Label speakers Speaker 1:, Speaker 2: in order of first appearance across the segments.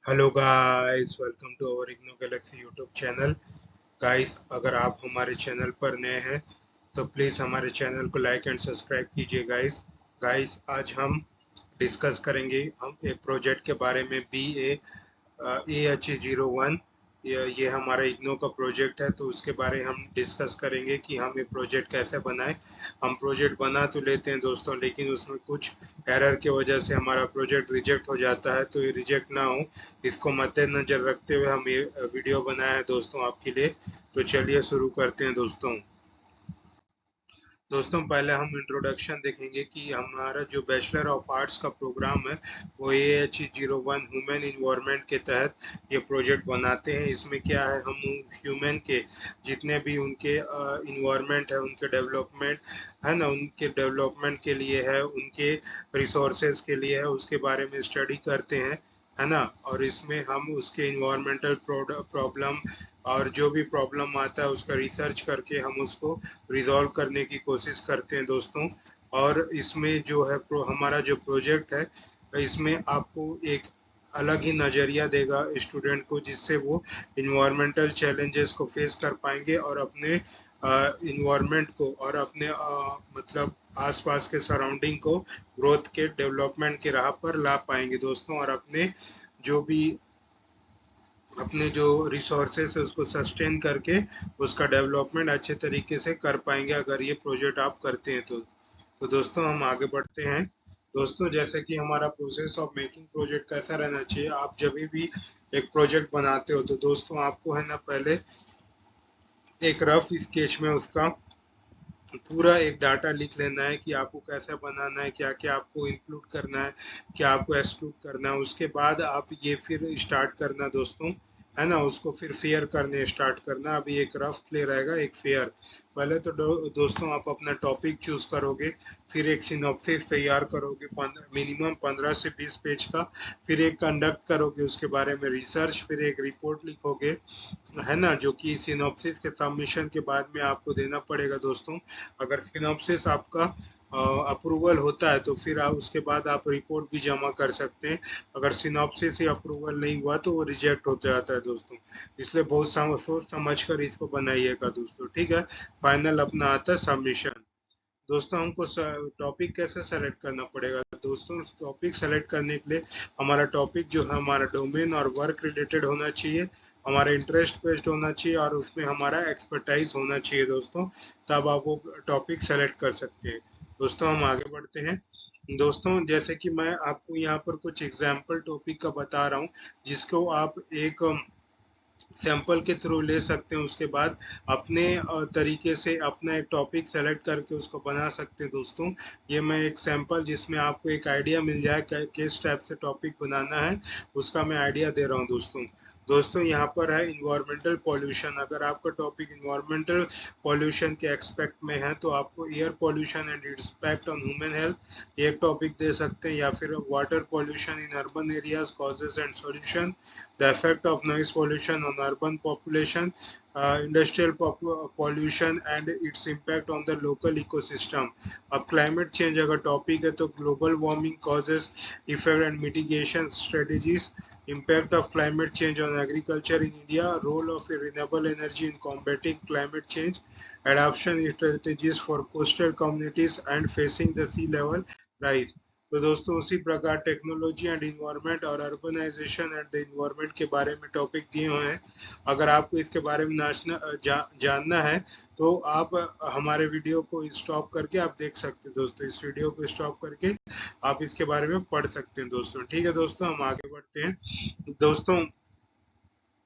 Speaker 1: Hello guys, welcome to our IGNOU galaxy YouTube channel. Guys, अगर आप हमारे चैनल पर नए हैं तो प्लीज़ हमारे चैनल को लाइक एंड सब्सक्राइब कीजिए। गाइस आज हम डिस्कस करेंगे हम एक प्रोजेक्ट के बारे में, बी ए एच 01। ये हमारा इग्नो का प्रोजेक्ट है, तो उसके बारे में हम डिस्कस करेंगे कि हम ये प्रोजेक्ट कैसे बनाएं। हम प्रोजेक्ट बना तो लेते हैं दोस्तों, लेकिन उसमें कुछ एरर की वजह से हमारा प्रोजेक्ट रिजेक्ट हो जाता है। तो ये रिजेक्ट ना हो, इसको मद्देनजर रखते हुए हम ये वीडियो बनाए हैं दोस्तों आपके लिए। तो चलिए शुरू करते हैं दोस्तों। पहले हम इंट्रोडक्शन देखेंगे कि हमारा जो बैचलर ऑफ आर्ट्स का प्रोग्राम है वो AH01 ह्यूमन इन्वायरमेंट के तहत ये प्रोजेक्ट बनाते हैं। इसमें क्या है, हम ह्यूमन के जितने भी उनके इन्वायरमेंट है, उनके डेवलपमेंट है ना, उनके डेवलपमेंट के लिए है, उनके रिसोर्सेज के लिए है, उसके बारे में स्टडी करते हैं, है ना। और इसमें हम उसके इन्वायरमेंटल प्रॉब्लम और जो भी प्रॉब्लम आता है उसका रिसर्च करके हम उसको रिजॉल्व करने की कोशिश करते हैं दोस्तों। और इसमें जो है हमारा जो प्रोजेक्ट है, इसमें आपको एक अलग ही नज़रिया देगा स्टूडेंट को, जिससे वो इन्वायरमेंटल चैलेंजेस को फेस कर पाएंगे और अपने इन्वायरमेंट को और अपने मतलब आसपास के सराउंडिंग को ग्रोथ के डेवलपमेंट के राह पर ला पाएंगे दोस्तों। और जो भी अपने जो रिसोर्सेस है उसको सस्टेन करके उसका डेवलपमेंट अच्छे तरीके से कर पाएंगे, अगर ये प्रोजेक्ट आप करते हैं तो दोस्तों हम आगे बढ़ते हैं। दोस्तों, जैसे कि हमारा प्रोसेस ऑफ मेकिंग प्रोजेक्ट कैसा रहना चाहिए, आप जब भी एक प्रोजेक्ट बनाते हो तो दोस्तों आपको है ना, पहले एक रफ स्केच में उसका पूरा एक डाटा लिख लेना है कि आपको कैसे बनाना है, क्या क्या आपको इंक्लूड करना है, क्या आपको एक्सक्लूड करना है। उसके बाद आप ये फिर स्टार्ट करना दोस्तों, है ना, उसको फिर फेयर करने स्टार्ट करना। अभी एक रफ प्ले रहेगा, एक फेयर। पहले तो दोस्तों आप अपना टॉपिक चूज करोगे, फिर एक सिनॉप्सिस तैयार करोगे मिनिमम 15 से 20 पेज का, फिर एक कंडक्ट करोगे उसके बारे में रिसर्च, फिर एक रिपोर्ट लिखोगे, है ना, जो कि सिनॉप्सिस के सबमिशन के बाद में आपको देना पड़ेगा दोस्तों। अगर सिनॉप्सिस आपका अप्रूवल होता है तो फिर आप उसके बाद आप रिपोर्ट भी जमा कर सकते हैं। अगर सिनॉप्सिस ही अप्रूवल नहीं हुआ तो वो रिजेक्ट हो जाता है दोस्तों। इसलिए बहुत सोच समझ कर इसको बनाइएगा दोस्तों, ठीक है। फाइनल अपना आता है सबमिशन। दोस्तों हमको टॉपिक कैसे सेलेक्ट करना पड़ेगा दोस्तों, टॉपिक सेलेक्ट करने के लिए हमारा टॉपिक जो है हमारा डोमेन और वर्क रिलेटेड होना चाहिए, हमारा इंटरेस्ट बेस्ड होना चाहिए और उसमें हमारा एक्सपर्टाइज होना चाहिए दोस्तों। तब आप वो टॉपिक सेलेक्ट कर सकते हैं। दोस्तों हम आगे बढ़ते हैं। दोस्तों, जैसे कि मैं आपको यहाँ पर कुछ एग्जाम्पल टॉपिक का बता रहा हूँ, जिसको आप एक सैंपल के थ्रू ले सकते हैं। उसके बाद अपने तरीके से अपना एक टॉपिक सेलेक्ट करके उसको बना सकते हैं दोस्तों। ये मैं एक सैंपल जिसमें आपको एक आइडिया मिल जाए किस टाइप से टॉपिक बनाना है, उसका मैं आइडिया दे रहा हूँ दोस्तों। यहाँ पर है इन्वायरमेंटल पॉल्यूशन। अगर आपका टॉपिक इन्वायरमेंटल पॉल्यूशन के एक्सपेक्ट में है तो आपको air pollution and its impact on human health एक टॉपिक दे सकते हैं, या फिर water pollution in urban areas causes and solution, the effect of noise pollution on urban population, industrial pollution and its impact on the local ecosystem. अब climate change अगर topic है तो global warming causes, effect and mitigation strategies, impact of climate change on agriculture in India, role of renewable energy in combating climate change, adoption strategies for coastal communities and facing the sea level rise। तो दोस्तों उसी प्रकार technology and environment और urbanisation and the environment के बारे में topic दिए हुए हैं। अगर आपको इसके बारे में जानना है तो आप हमारे वीडियो को स्टॉप करके आप देख सकते हैं दोस्तों। इस वीडियो को स्टॉप करके आप इसके बारे में पढ़ सकते हैं दोस्तों, ठीक है। दोस्तों हम आगे बढ़ते हैं। दोस्तों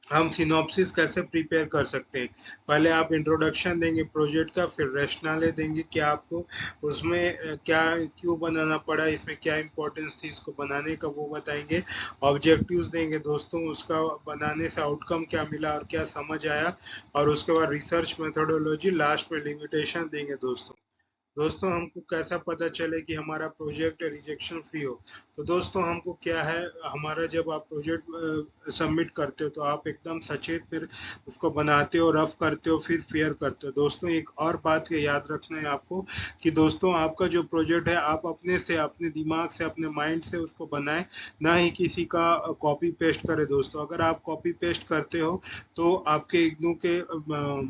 Speaker 1: हम सिनॉप्सिस कैसे प्रिपेयर कर सकते हैं, पहले आप इंट्रोडक्शन देंगे प्रोजेक्ट का, फिर रैशनले देंगे कि आपको उसमें क्या क्यों बनाना पड़ा, इसमें क्या इंपॉर्टेंस थी इसको बनाने का वो बताएंगे। ऑब्जेक्टिव्स देंगे दोस्तों, उसका बनाने से आउटकम क्या मिला और क्या समझ आया, और उसके बाद रिसर्च मेथोडोलॉजी, लास्ट में लिमिटेशन देंगे दोस्तों। दोस्तों हमको कैसा पता चले कि हमारा प्रोजेक्ट रिजेक्शन फ्री हो? तो दोस्तों हमको क्या है, हमारा जब आप प्रोजेक्ट सबमिट करते हो तो आप एकदम सचेत फिर उसको बनाते हो, रफ करते हो, फिर फेयर करते हो। दोस्तों एक और बात ये याद रखना है आपको कि दोस्तों आपका जो प्रोजेक्ट है आप अपने से, अपने दिमाग से, अपने माइंड से उसको बनाएं, ना ही किसी का कॉपी पेस्ट करें। दोस्तों अगर आप कॉपी पेस्ट करते हो तो आपके इग्नू के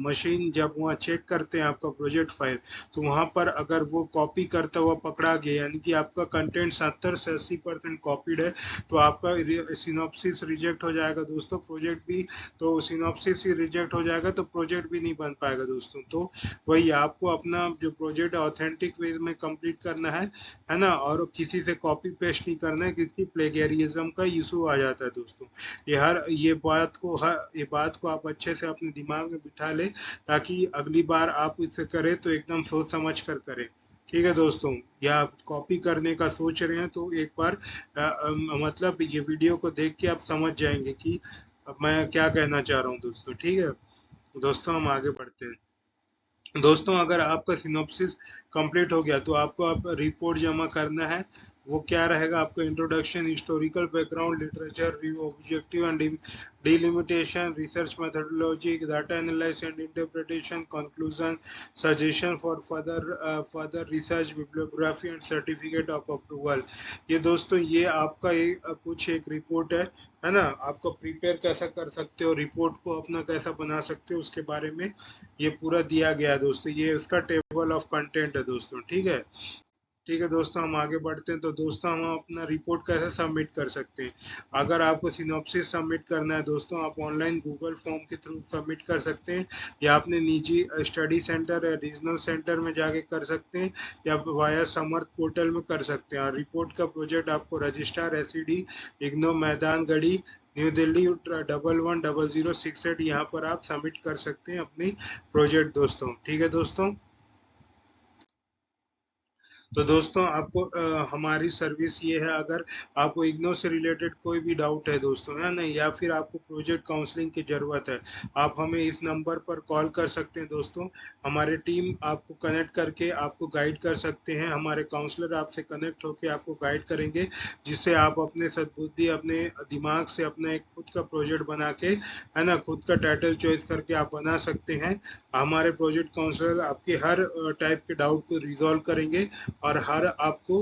Speaker 1: मशीन जब वहाँ चेक करते हैं आपका प्रोजेक्ट फाइल, तो वहां पर अगर वो कॉपी करता हुआ पकड़ा गया, यानी कि आपका कंटेंट 70 से 80% कॉपीड है, तो आपका सिनॉप्सिस रिजेक्ट हो जाएगा दोस्तों, प्रोजेक्ट भी। तो सिनॉप्सिस ही रिजेक्ट हो जाएगा तो प्रोजेक्ट भी नहीं बन पाएगा दोस्तों। तो वही आपको अपना जो प्रोजेक्ट ऑथेंटिक वे में कंप्लीट करना है ना, और किसी से कॉपी पेस्ट नहीं करना है, किसी प्लेगरिज्म का इशू आ जाता है दोस्तों। ये बात को आप अच्छे से अपने दिमाग में बिठा ले, ताकि अगली बार आप इसे करें तो एकदम सोच समझ कर करें। ठीक है दोस्तों, या आप कॉपी करने का सोच रहे हैं तो एक बार मतलब ये वीडियो को देख के आप समझ जाएंगे कि मैं क्या कहना चाह रहा हूँ दोस्तों। ठीक है दोस्तों, हम आगे बढ़ते हैं। दोस्तों अगर आपका सिनॉप्सिस कंप्लीट हो गया तो आपको अब रिपोर्ट जमा करना है। वो क्या रहेगा, आपका introduction, historical background, literature review, objective and delimitation, research methodology, data analysis and interpretation, conclusion, suggestion for further research, bibliography and certificate of approval. ये दोस्तों ये आपका कुछ एक रिपोर्ट है ना, आपको प्रिपेयर कैसा कर सकते हो, रिपोर्ट को अपना कैसा बना सकते हो, उसके बारे में ये पूरा दिया गया है दोस्तों। ये उसका टेबल ऑफ कंटेंट है दोस्तों। ठीक है, ठीक है दोस्तों, हम आगे बढ़ते हैं। तो दोस्तों हम अपना रिपोर्ट कैसे सबमिट कर सकते हैं? अगर आपको सिनॉप्सिस सबमिट करना है दोस्तों, आप ऑनलाइन गूगल फॉर्म के थ्रू सबमिट कर सकते हैं, या अपने निजी स्टडी सेंटर या रीजनल सेंटर में जाके कर सकते हैं, या वाया समर्थ पोर्टल में कर सकते हैं। और रिपोर्ट का प्रोजेक्ट आपको रजिस्ट्रार एसईडी, इग्नो मैदान गढ़ी, न्यू दिल्ली 110068, यहाँ पर आप सबमिट कर सकते हैं अपनी प्रोजेक्ट दोस्तों। ठीक है दोस्तों, तो दोस्तों आपको हमारी सर्विस ये है, अगर आपको इग्नो से रिलेटेड कोई भी डाउट है दोस्तों, है ना, या फिर आपको प्रोजेक्ट काउंसलिंग की ज़रूरत है, आप हमें इस नंबर पर कॉल कर सकते हैं दोस्तों। हमारी टीम आपको कनेक्ट करके आपको गाइड कर सकते हैं, हमारे काउंसलर आपसे कनेक्ट होकर आपको गाइड करेंगे, जिससे आप अपने सद्बुद्धि, अपने दिमाग से अपना एक खुद का प्रोजेक्ट बना के, है ना, खुद का टाइटल चॉइस करके आप बना सकते हैं। हमारे प्रोजेक्ट काउंसलर आपके हर टाइप के डाउट को रिजॉल्व करेंगे, और हर आपको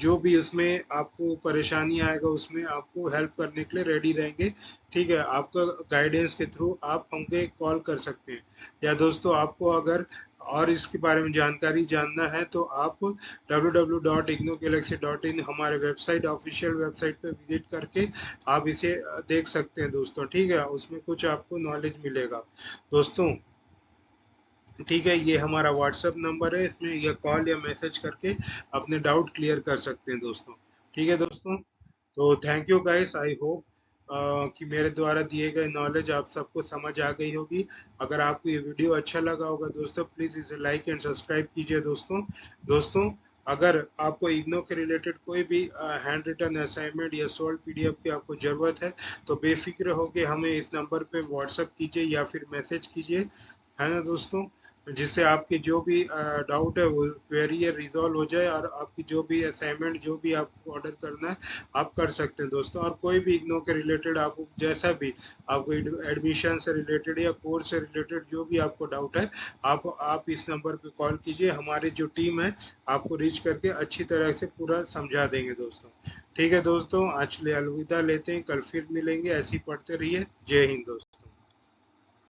Speaker 1: जो भी उसमें आपको परेशानी आएगा उसमें आपको हेल्प करने के लिए रेडी रहेंगे। ठीक है, आपका गाइडेंस के थ्रू आप हमको कॉल कर सकते हैं। या दोस्तों आपको अगर और इसके बारे में जानकारी जानना है तो आप www.ignogalaxy.in हमारे वेबसाइट, ऑफिशियल वेबसाइट पे विजिट करके आप इसे देख सकते हैं दोस्तों। ठीक है, उसमें कुछ आपको नॉलेज मिलेगा दोस्तों। ठीक है, ये हमारा व्हाट्सएप नंबर है, इसमें या कॉल या मैसेज करके अपने डाउट क्लियर कर सकते हैं दोस्तों। ठीक है दोस्तों, तो thank you guys, I hope कि मेरे द्वारा दिए गए नॉलेज आप सबको समझ आ गई होगी। अगर आपको ये वीडियो अच्छा लगा होगा दोस्तों, प्लीज़ इसे लाइक एंड सब्सक्राइब कीजिए दोस्तों। दोस्तों अगर आपको इग्नो के रिलेटेड कोई भी हैंड रिटन असाइनमेंट या सोल्व पीडीएफ की आपको ज़रूरत है, तो बेफिक्र होकर हमें इस नंबर पे व्हाट्सएप कीजिए या फिर मैसेज कीजिए, है ना दोस्तों, जिससे आपके जो भी डाउट है वो क्वेरी है रिजॉल्व हो जाए, और आपकी जो भी असाइनमेंट जो भी आपको ऑर्डर करना है आप कर सकते हैं दोस्तों। और कोई भी इग्नो के रिलेटेड आपको जैसा भी आपको एडमिशन से रिलेटेड या कोर्स से रिलेटेड जो भी आपको डाउट है, आप इस नंबर पे कॉल कीजिए, हमारी जो टीम है आपको रीच करके अच्छी तरह से पूरा समझा देंगे दोस्तों। ठीक है दोस्तों, आज के लिए अलविदा लेते हैं, कल फिर मिलेंगे, ऐसे ही पढ़ते रहिए। जय हिंद दोस्तों।